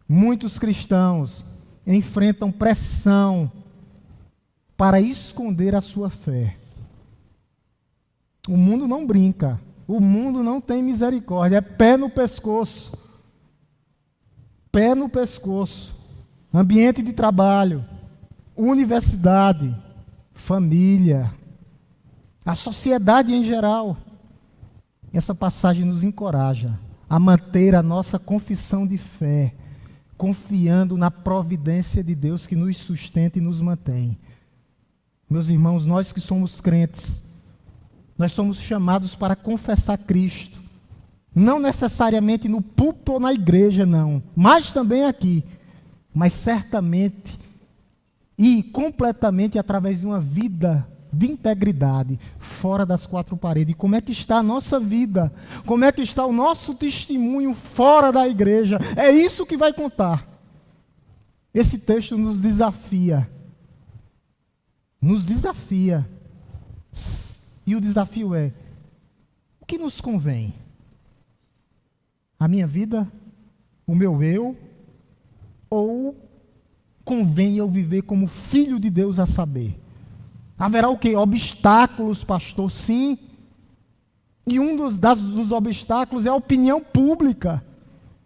muitos cristãos enfrentam pressão para esconder a sua fé. O mundo não brinca. O mundo não tem misericórdia. É pé no pescoço. Pé no pescoço. Ambiente de trabalho, universidade, família, a sociedade em geral. Essa passagem nos encoraja a manter a nossa confissão de fé, confiando na providência de Deus que nos sustenta e nos mantém. Meus irmãos, nós que somos crentes, nós somos chamados para confessar Cristo. Não necessariamente no púlpito ou na igreja, não, mas também aqui. Mas certamente e completamente através de uma vida de integridade, fora das quatro paredes. Como é que está a nossa vida? Como é que está o nosso testemunho fora da igreja? É isso que vai contar. Esse texto nos desafia. Nos desafia. E o desafio é: o que nos convém? A minha vida? O meu eu? Ou convém eu viver como filho de Deus, a saber? Haverá o quê? Obstáculos, pastor? Sim. E um dos obstáculos é a opinião pública.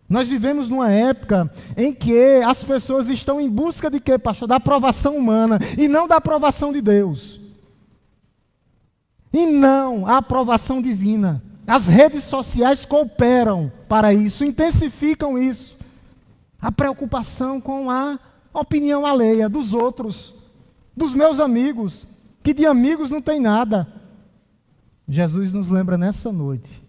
Nós vivemos numa época em que as pessoas estão em busca de quê, pastor? Da aprovação humana e não da aprovação de Deus. E não a aprovação divina. As redes sociais cooperam para isso, intensificam isso. A preocupação com a opinião alheia dos outros, dos meus amigos, que de amigos não tem nada. Jesus nos lembra nessa noite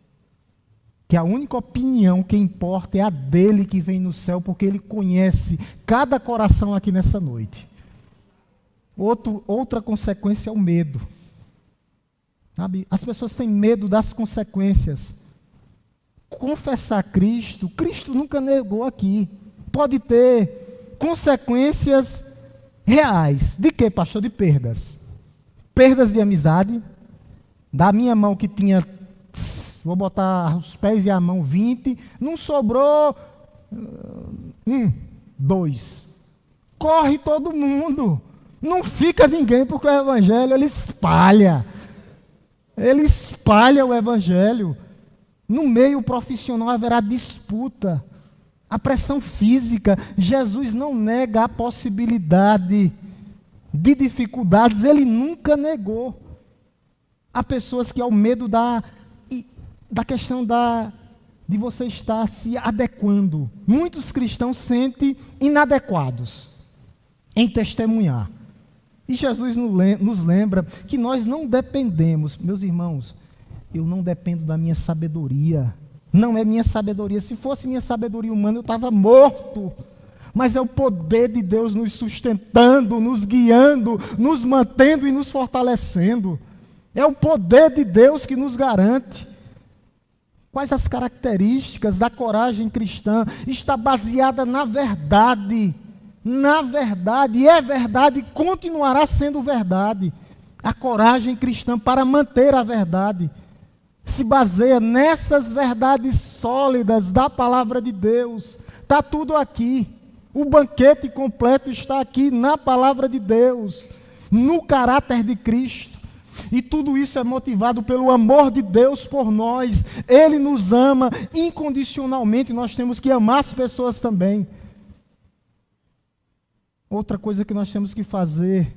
que a única opinião que importa é a dele que vem no céu, porque ele conhece cada coração aqui nessa noite. Outra consequência é o medo. Sabe? As pessoas têm medo das consequências. Confessar Cristo, Cristo nunca negou aqui. Pode ter consequências reais. De quê, pastor? De perdas. Perdas de amizade. Da minha mão que tinha, vou botar os pés e a mão 20, não sobrou 2. Corre todo mundo. Não fica ninguém, porque o evangelho ele espalha. Ele espalha o evangelho. No meio profissional haverá disputa. A pressão física. Jesus não nega a possibilidade de dificuldades. Ele nunca negou. Há pessoas que ao medo da questão de você estar se adequando. Muitos cristãos sentem inadequados em testemunhar. E Jesus nos lembra que nós não dependemos. Meus irmãos, eu não dependo da minha sabedoria. Não é minha sabedoria. Se fosse minha sabedoria humana, eu estava morto. Mas é o poder de Deus nos sustentando, nos guiando, nos mantendo e nos fortalecendo. É o poder de Deus que nos garante. Quais as características da coragem cristã? Está baseada na verdade. Na verdade, e é verdade, e continuará sendo verdade. A coragem cristã para manter a verdade se baseia nessas verdades sólidas da palavra de Deus. Está tudo aqui. O banquete completo está aqui na palavra de Deus, no caráter de Cristo. E tudo isso é motivado pelo amor de Deus por nós. Ele nos ama incondicionalmente, nós temos que amar as pessoas também. Outra coisa que nós temos que fazer,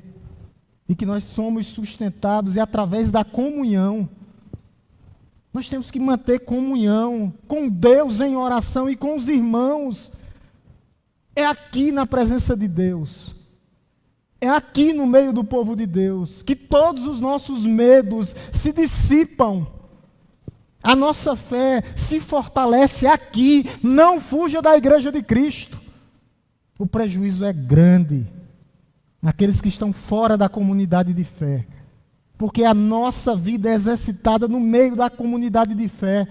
e que nós somos sustentados, é através da comunhão. Nós temos que manter comunhão com Deus em oração e com os irmãos. É aqui na presença de Deus. É aqui no meio do povo de Deus que todos os nossos medos se dissipam. A nossa fé se fortalece aqui. Não fuja da igreja de Cristo. O prejuízo é grande naqueles que estão fora da comunidade de fé. Porque a nossa vida é exercitada no meio da comunidade de fé.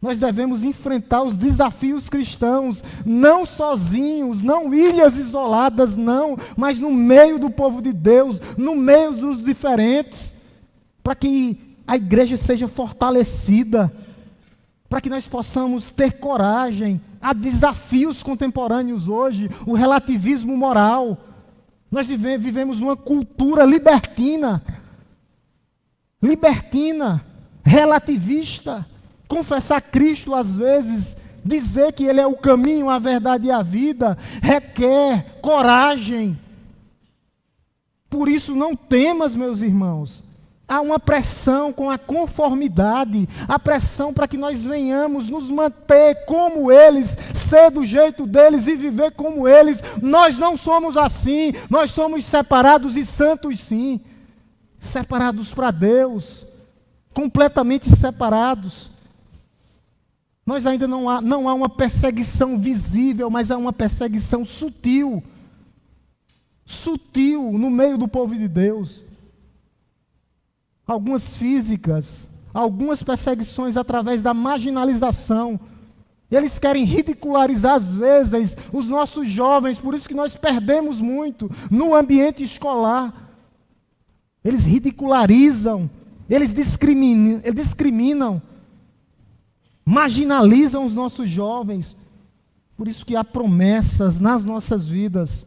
Nós devemos enfrentar os desafios cristãos, não sozinhos, não ilhas isoladas, não, mas no meio do povo de Deus, no meio dos diferentes, para que a igreja seja fortalecida, para que nós possamos ter coragem. Há desafios contemporâneos hoje, o relativismo moral. Nós vivemos numa cultura libertina. libertina, relativista. Confessar Cristo às vezes, dizer que Ele é o caminho, a verdade e a vida, requer coragem. Por isso não temas, meus irmãos. Há uma pressão com a conformidade, a pressão para que nós venhamos nos manter como eles, ser do jeito deles e viver como eles. Nós não somos assim, nós somos separados e santos sim. Separados para Deus, completamente separados. Nós ainda não há uma perseguição visível, mas há uma perseguição sutil. Sutil no meio do povo de Deus. Algumas físicas, algumas perseguições através da marginalização. Eles querem ridicularizar às vezes os nossos jovens, por isso que nós perdemos muito no ambiente escolar. Eles ridicularizam, eles discriminam, marginalizam os nossos jovens. Por isso que há promessas nas nossas vidas,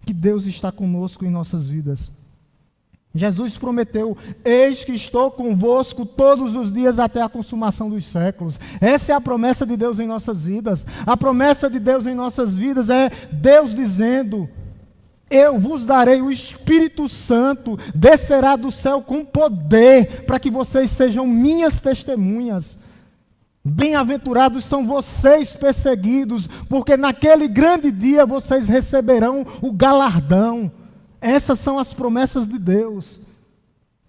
que Deus está conosco em nossas vidas. Jesus prometeu: eis que estou convosco todos os dias até a consumação dos séculos. Essa é a promessa de Deus em nossas vidas. A promessa de Deus em nossas vidas é Deus dizendo: eu vos darei o Espírito Santo, descerá do céu com poder, para que vocês sejam minhas testemunhas. Bem-aventurados são vocês perseguidos, porque naquele grande dia vocês receberão o galardão. Essas são as promessas de Deus.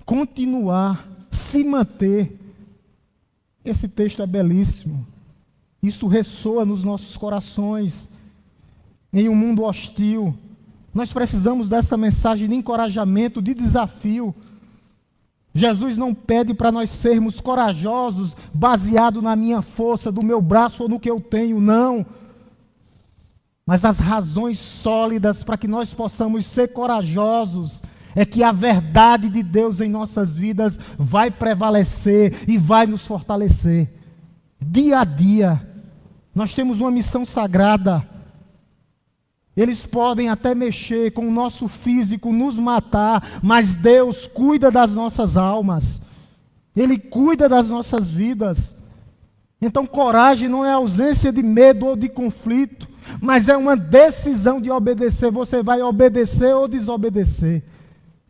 Continuar, se manter. Esse texto é belíssimo. Isso ressoa nos nossos corações. Em um mundo hostil, nós precisamos dessa mensagem de encorajamento, de desafio. Jesus não pede para nós sermos corajosos, baseado na minha força, do meu braço ou no que eu tenho, não. Mas as razões sólidas para que nós possamos ser corajosos é que a verdade de Deus em nossas vidas vai prevalecer e vai nos fortalecer. Dia a dia, nós temos uma missão sagrada. Eles podem até mexer com o nosso físico, nos matar, mas Deus cuida das nossas almas. Ele cuida das nossas vidas. Então, coragem não é ausência de medo ou de conflito, mas é uma decisão de obedecer. Você vai obedecer ou desobedecer.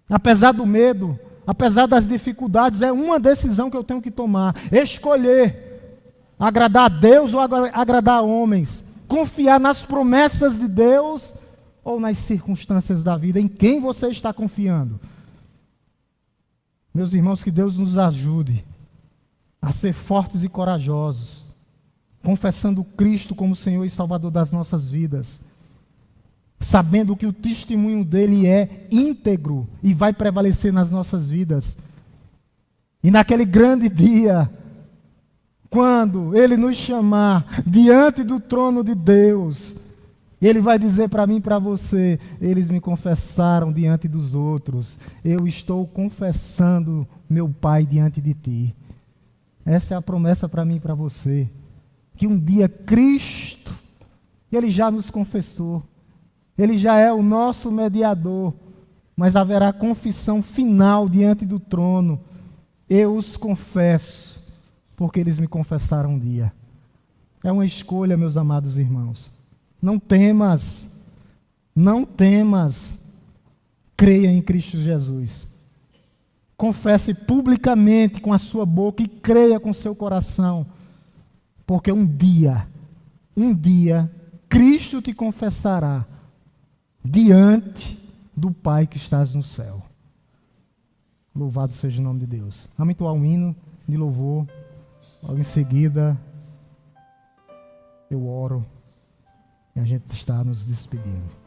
Apesar do medo, apesar das dificuldades, é uma decisão que eu tenho que tomar. Escolher agradar a Deus ou agradar a homens. Confiar nas promessas de Deus ou nas circunstâncias da vida. Em quem você está confiando? Meus irmãos, que Deus nos ajude a ser fortes e corajosos, confessando Cristo como Senhor e Salvador das nossas vidas, sabendo que o testemunho dele é íntegro e vai prevalecer nas nossas vidas. E naquele grande dia, quando ele nos chamar diante do trono de Deus, ele vai dizer para mim e para você: eles me confessaram diante dos outros, eu estou confessando meu Pai diante de ti. Essa é a promessa para mim e para você, que um dia Cristo, ele já nos confessou, ele já é o nosso mediador, mas haverá confissão final diante do trono. Eu os confesso, porque eles me confessaram um dia. É uma escolha, meus amados irmãos. Não temas, não temas, creia em Cristo Jesus. Confesse publicamente com a sua boca e creia com seu coração, porque um dia, Cristo te confessará diante do Pai que estás no céu. Louvado seja o nome de Deus. Vamos entoar um hino de louvor. Logo em seguida, eu oro e a gente está nos despedindo.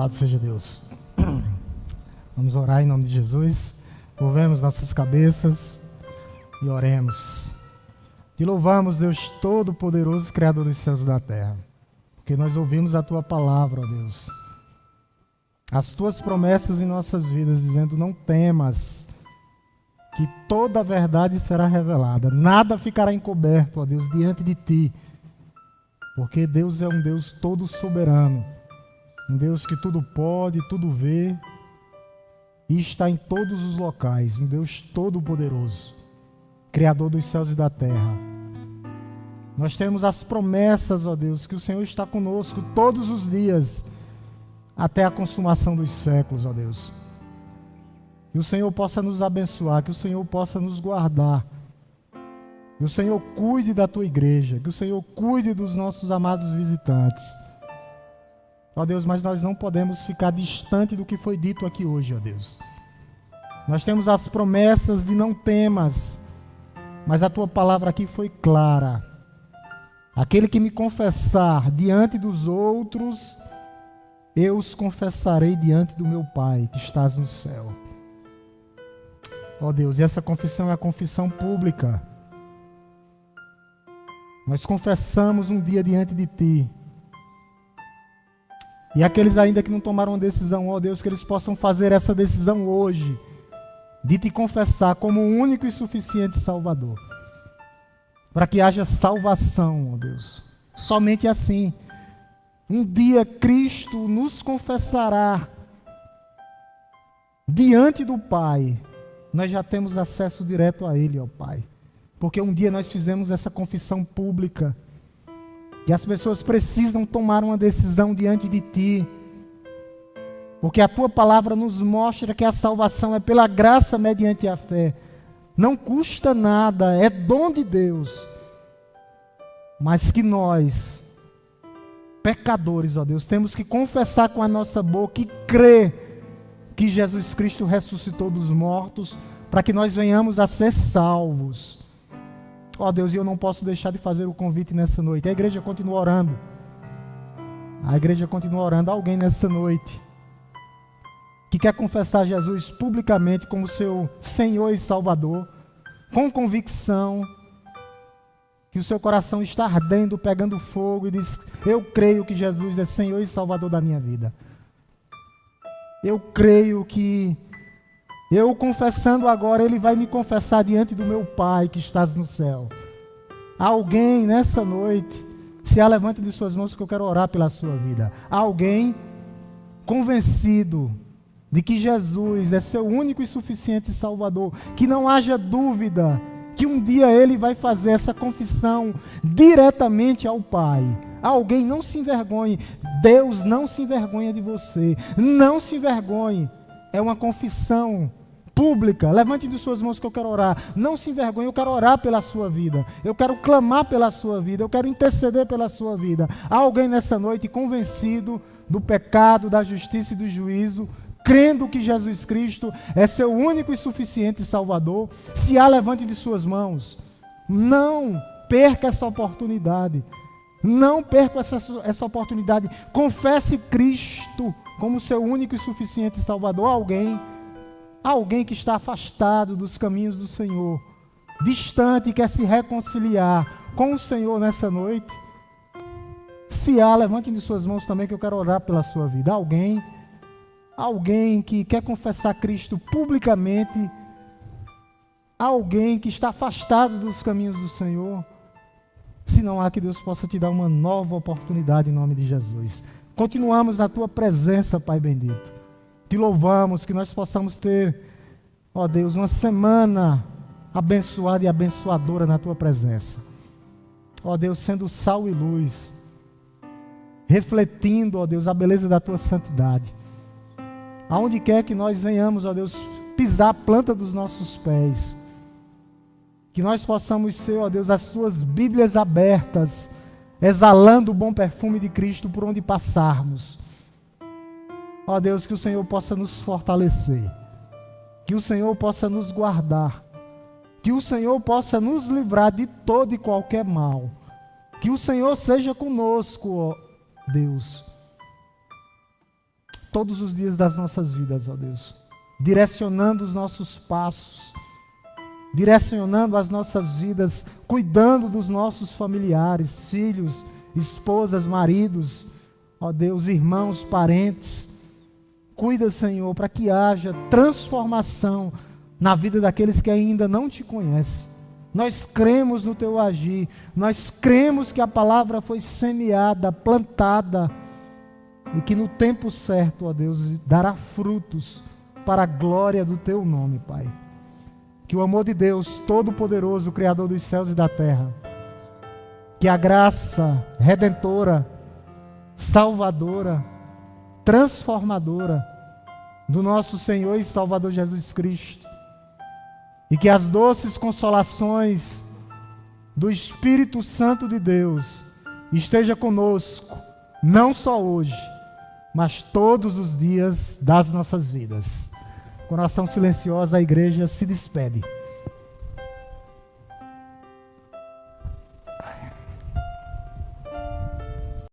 Louvado seja Deus. Vamos orar em nome de Jesus. Curvemos nossas cabeças e oremos. Te louvamos, Deus Todo-Poderoso, Criador dos céus e da terra, porque nós ouvimos a Tua palavra, ó Deus. As Tuas promessas em nossas vidas, dizendo: não temas, que toda a verdade será revelada. Nada ficará encoberto, ó Deus, diante de Ti, porque Deus é um Deus todo soberano, um Deus que tudo pode, tudo vê e está em todos os locais, um Deus todo-poderoso, Criador dos céus e da terra. Nós temos as promessas, ó Deus, que o Senhor está conosco todos os dias, até a consumação dos séculos, ó Deus. Que o Senhor possa nos abençoar, que o Senhor possa nos guardar, que o Senhor cuide da Tua igreja, que o Senhor cuide dos nossos amados visitantes. Ó Deus, mas nós não podemos ficar distante do que foi dito aqui hoje, ó Deus. Nós temos as promessas de não temas, mas a Tua palavra aqui foi clara. Aquele que me confessar diante dos outros, eu os confessarei diante do meu Pai que estás no céu. Ó Deus, e essa confissão é a confissão pública. Nós confessamos um dia diante de Ti. E aqueles ainda que não tomaram uma decisão, ó Deus, que eles possam fazer essa decisão hoje, de Te confessar como o único e suficiente Salvador. Para que haja salvação, ó Deus. Somente assim. Um dia Cristo nos confessará diante do Pai. Nós já temos acesso direto a Ele, ó Pai. Porque um dia nós fizemos essa confissão pública. E as pessoas precisam tomar uma decisão diante de Ti. Porque a Tua palavra nos mostra que a salvação é pela graça mediante a fé. Não custa nada, é dom de Deus. Mas que nós, pecadores, ó Deus, temos que confessar com a nossa boca e crer que Jesus Cristo ressuscitou dos mortos, para que nós venhamos a ser salvos. Ó Deus, e eu não posso deixar de fazer o convite nessa noite. A igreja continua orando. A igreja continua orando. Alguém nessa noite que quer confessar Jesus publicamente como seu Senhor e Salvador, com convicção, que o seu coração está ardendo, pegando fogo, e diz: eu creio que Jesus é Senhor e Salvador da minha vida. Eu creio que eu confessando agora, Ele vai me confessar diante do meu Pai que estás no céu. Alguém nessa noite, se levante de suas mãos que eu quero orar pela sua vida. Alguém convencido de que Jesus é seu único e suficiente Salvador, que não haja dúvida que um dia Ele vai fazer essa confissão diretamente ao Pai. Alguém, não se envergonhe. Deus não se envergonha de você. Não se envergonhe. É uma confissão pública. Levante de suas mãos que eu quero orar. Não se envergonhe, eu quero orar pela sua vida. Eu quero clamar pela sua vida. Eu quero interceder pela sua vida. Há alguém nessa noite convencido do pecado, da justiça e do juízo, crendo que Jesus Cristo é seu único e suficiente Salvador? Se há, levante de suas mãos. Não perca essa oportunidade. Não perca essa oportunidade. Confesse Cristo como seu único e suficiente Salvador. Alguém que está afastado dos caminhos do Senhor, distante e quer se reconciliar com o Senhor nessa noite. Se há, levante de suas mãos também que eu quero orar pela sua vida. Alguém que quer confessar Cristo publicamente, alguém que está afastado dos caminhos do Senhor. Se não há, que Deus possa te dar uma nova oportunidade em nome de Jesus. Continuamos na Tua presença, Pai bendito. Te louvamos, que nós possamos ter, ó Deus, uma semana abençoada e abençoadora na Tua presença. Ó Deus, sendo sal e luz, refletindo, ó Deus, a beleza da Tua santidade. Aonde quer que nós venhamos, ó Deus, pisar a planta dos nossos pés, que nós possamos ser, ó Deus, as Suas Bíblias abertas, exalando o bom perfume de Cristo por onde passarmos. Ó Deus, que o Senhor possa nos fortalecer, que o Senhor possa nos guardar, que o Senhor possa nos livrar de todo e qualquer mal, que o Senhor seja conosco, ó Deus, todos os dias das nossas vidas, ó Deus, direcionando os nossos passos, direcionando as nossas vidas, cuidando dos nossos familiares, filhos, esposas, maridos, ó Deus, irmãos, parentes. Cuida, Senhor, para que haja transformação na vida daqueles que ainda não Te conhecem. Nós cremos no Teu agir, nós cremos que a palavra foi semeada, plantada, e que no tempo certo, ó Deus, dará frutos para a glória do Teu nome, Pai. Que o amor de Deus Todo-Poderoso, Criador dos céus e da terra, que a graça redentora, salvadora, transformadora do nosso Senhor e Salvador Jesus Cristo, e que as doces consolações do Espírito Santo de Deus esteja conosco, não só hoje, mas todos os dias das nossas vidas. Com oração silenciosa, a igreja se despede.